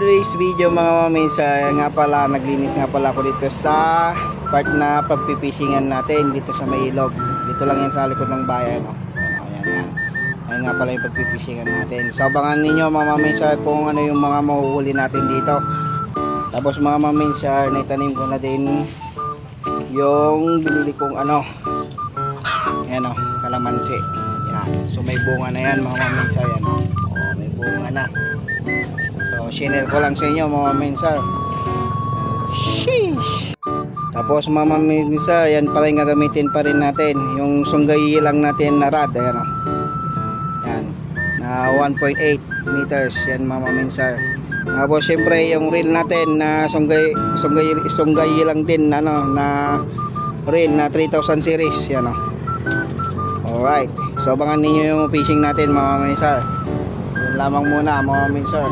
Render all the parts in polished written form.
today's video mga maminsan, nga pala naglinis nga pala ako dito sa part na pagpipishingan natin dito sa may ilog. Dito lang yan sa likod ng bayan, no? Ayan. Ayan nga pala yung pagpipishingan natin. So abangan ninyo mga maminsan kung ano yung mga mahuhuli natin dito. Tapos mga maminsan, naitanim ko na din yung binili kong ayan o, kalamansi. Yan. So may bunga na yan mga maminsan, yan o. May bunga na. So share ko lang sa inyo mga maminsan. Sheesh. Tapos mga maminsan, yan pala yung gagamitin pa rin natin, yung sunggay lang natin na rod. Ayan o, yan na 1.8 meters yan mga maminsan. Tapos syempre yung reel natin na sunggay lang din na reel na 3000 series yan o. Alright, so abangan ninyo yung fishing natin mga maminsan. Yun lamang muna mga maminsan.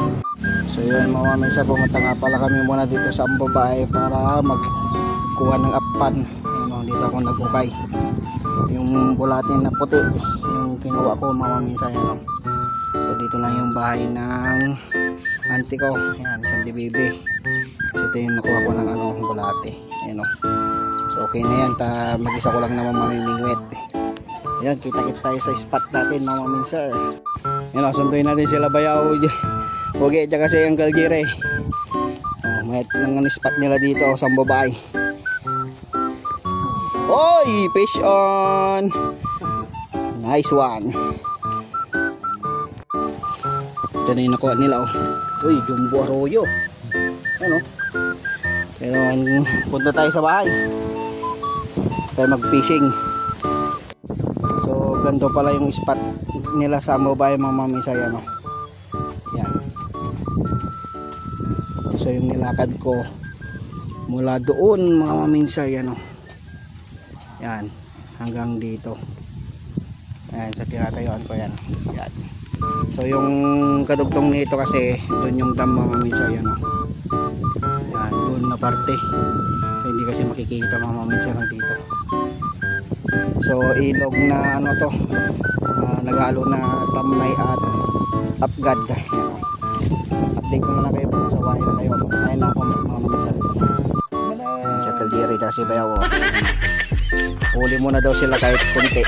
So yun mga maminsan, pumunta nga pala kami muna dito sa Ambabae para magkuha ng apan. Dito ako nagukay yung bulatin na puti, yung kinuha ko mga maminsan. So dito na yung bahay ng auntie ko, yan, Sandy Baby. So ito yung nakuha ko ng bulate. Ayan o. So okay na yan, mag-isa ko lang naman mamimingwit. Ayan, kita-kits tayo sa spot natin mga maminsan. Yan o, sunduin natin sila Bayaw, Oge, tsaka si Uncle Jire. May ng spot nila dito sa Ambabae. Oy, fish on! Nice one. Ito na yung nakuha nila oh. Uy, jumbo arroyo. Ano? Pero punta tayo sa bahay. Tayo mag-fishing. So, ganito pala yung spot nila sa Ambabae mga maminsan. Yan. So, yung nilakad ko mula doon mga maminsan. Yan. Hanggang dito. Ayan, sa tinatayuan ko yan. Yan. So yung kadugtong nito kasi doon yung dam mga maminsan. Yan doon na parte. So, hindi kasi makikita mga maminsan lang dito. So ilog na to, naghalo na Tamnay at Apgad. Update ko na kayo sa bahay na kayo. Ayun na ako mga maminsan. Sa Caldera kasi Bayaw. Huli muna daw sila kahit konti.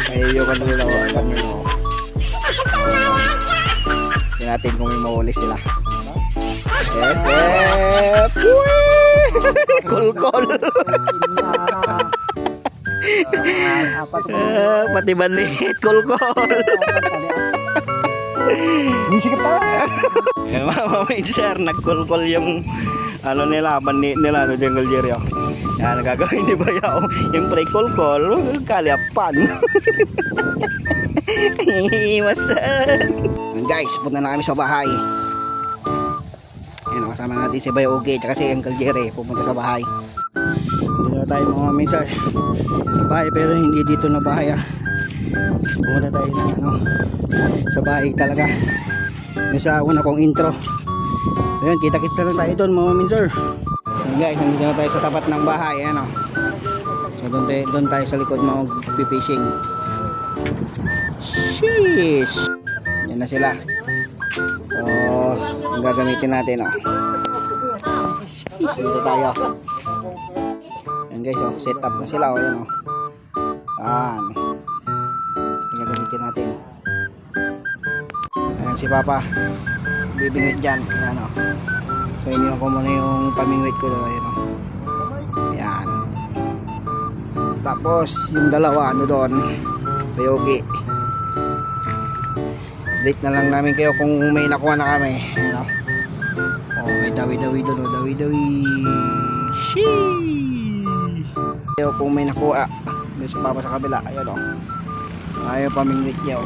Kaya yung nila tingnan natin kung may mawuli sila. Kulkol. Pati banit kulkol. Misi kita. Mama sir, nagkulkol yung nila, banit nila no Jungle Jerry. Yan nagagawin ni Bayaw. Yung pre-kulkol, kaliapan. Masan. Guys, punta na kami sa bahay. Ayan, kasama natin si Bayaw Uge at si Uncle Jerry pupunta sa bahay. Dito na tayo mga maminsan sa bahay, pero hindi dito na bahay pumunta tayo na sa bahay talaga yung sa una kong intro. Ayan, kita-kits na lang tayo doon mga maminsan. Ayan guys, nandito na tayo sa tapat ng bahay. Ayan, so doon tayo sa likod mag-fishing. Sheesh. Yan na sila. So, ang gagamitin natin Sheesh. Dito tayo. Yan guys, set up na sila yan Yan. Ang gagamitin natin. Ayan si Papa. Bibingwit dyan. Ayan So, iniwan ko muna yung pamingwit ko doon. Ayan Yan. Tapos, yung dalawa doon. Bayogi. Update na lang namin kayo kung may nakuha na kami. May dawi-dawi doon. Dawi-dawi. Sheesh. Kung may nakuha doon sa Papa sa kabila. Ayan ayaw pamingwit niya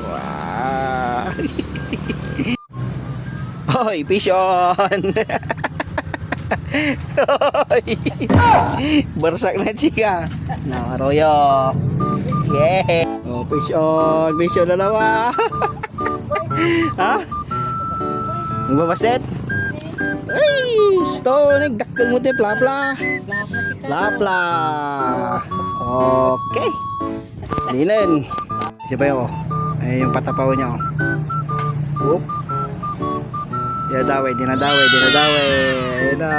Wow. Hoy, fish on. Hoy. Barsak na chika. Arroyo. Yeah. Fish on dalawa. Ha? Nagbabaset? Ay, stone, nagdakkel mo tayo, plapla. Plapla. Okay. Linen. Si Bayaw, ay yung patapaw niya. Oop. Dinadaway. Ayan na.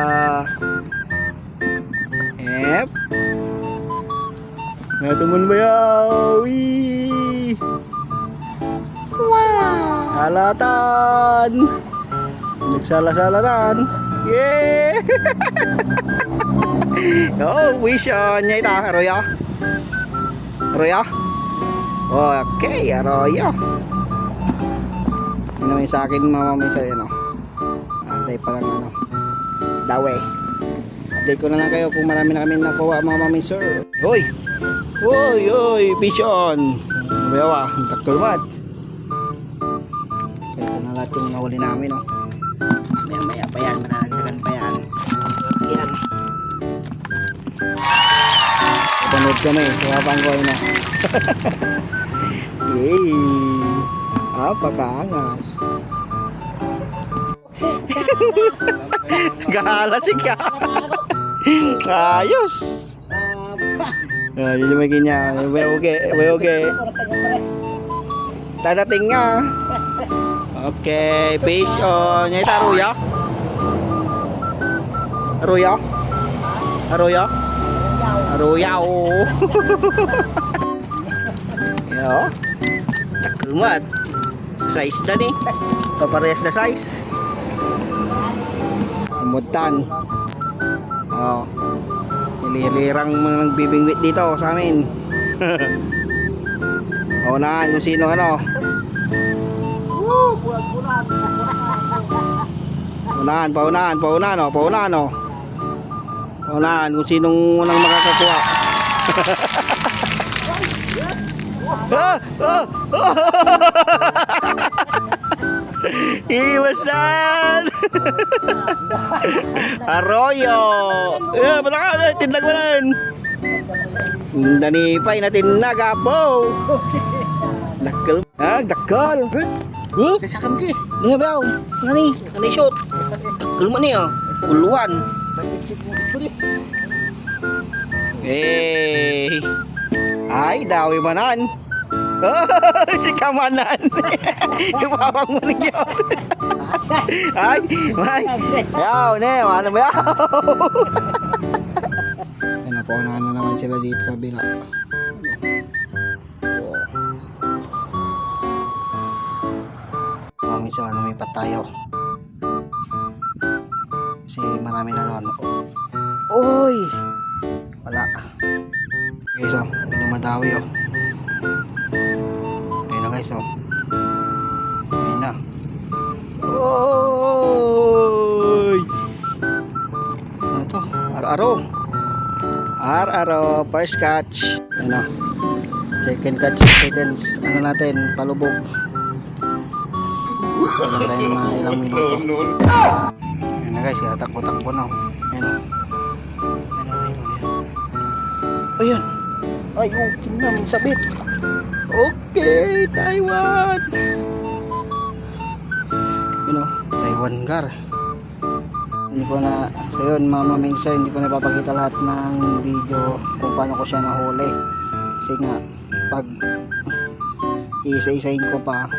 Yep. Natumun ba yaw? Wee! Wow! Halatan! Nagsala-salatan! Yeah! Oh, wish on niya ita, Arroyo? Arroyo? Okay, Arroyo. Ano yung sa akin, Mama Minsan, yun o. Antay pa lang ano. Dawe. Update ko na lang kayo kung marami na kami nakuha, Mama Minsan. Hoy! Hoy! Fish on! Bayawa, taktul mat. Ito na lahat yung nahuli namin, o. Maya pa yan, mananagdagan pa yan. Yan. Panood kami, suwapang ko na. Yay! Pagkaangas. Gahalasik ka. Ayos. Yun yung may ganyan. Okay. Tadating nga. Okay, fish on. Yan ito, Arroyo? Yo. Takulmat. Size na ni. Kaparehas na size. Amutan. Oh. Hilirang mga nagbibingwit dito sa amin. Unahan kung sino ano. Paunahan kung sinong unang makakakuha. Iwasan. Arroyo. Malaka, tinlag mo lang. Danipay na tinag apo. Dakal. Kasakam ki. Niya bayaw. Nani shoot. Dakal mo niya. Puluhan. Eh. Ay, dawi manan. Si Kamanan. Ibawang mo niyo. Ay. Yaw, ne, ano ba yaw? Ano po, na naman sila dito sa bila. Minsan lumipat tayo. Kasi marami na doon. Uy! Wala. Okay, so, pinamadawi oh. Ayun na guys, oh. Ayun na. Uy! Ano to? Ar-aro. First catch. Ayun na. Second catch. Ano natin? Palubog. Wala tayo mga ilang minuto. Ayun na guys, takbo-takbo na. Ayun. Ayun. Ay, okay na, sabit. Okay, Taiwan. Taiwan gar. Hindi ko na, so yun, Mama Minsan, hindi ko na papakita lahat ng video kung paano ko siya nahuli. Kasi nga, pag isa-isahin ko pa,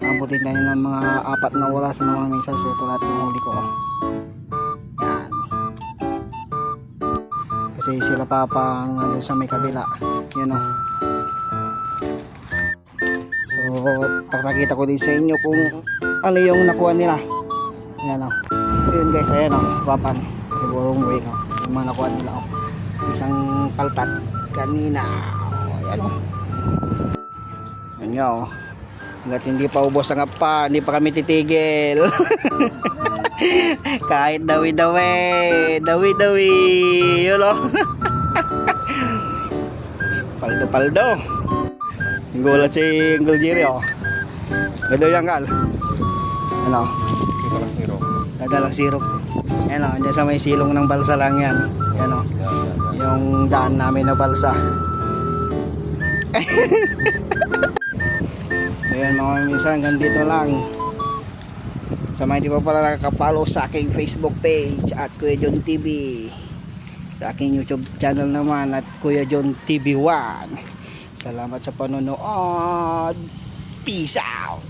abutin na yun ng mga 4 na oras, Mama Minsan. So ito lahat yung huli ko. Yan. Kasi sila pa pang ano, sa may kabila. Yun o. So papakita ko din sa inyo kung ano yung nakuha nila. Yan o. Yun guys, ayan o. Papan. Sigurong way o. Yung mga nakuha nila o. Isang palpat kanina. Ayan o. Yan nga o. Hanggat hindi pa ubos ang apa, hindi pa kami titigil. Kahit dawi-dawi. Yun o. Paldo. Gulat si Uncle Jerry oh. Gado yan kal. Ano? Dadalang sirop. Yan o, dyan sa may silong ng balsa lang yan. Yan o. Yung daan namin na balsa. Ayan mga minsan, hanggang dito lang. Sa mga hindi pa pala nakakapollow sa aking Facebook page at Kuya John TV. Sa aking YouTube channel naman at Kuya John TV 1. Salamat sa panonood. Peace out.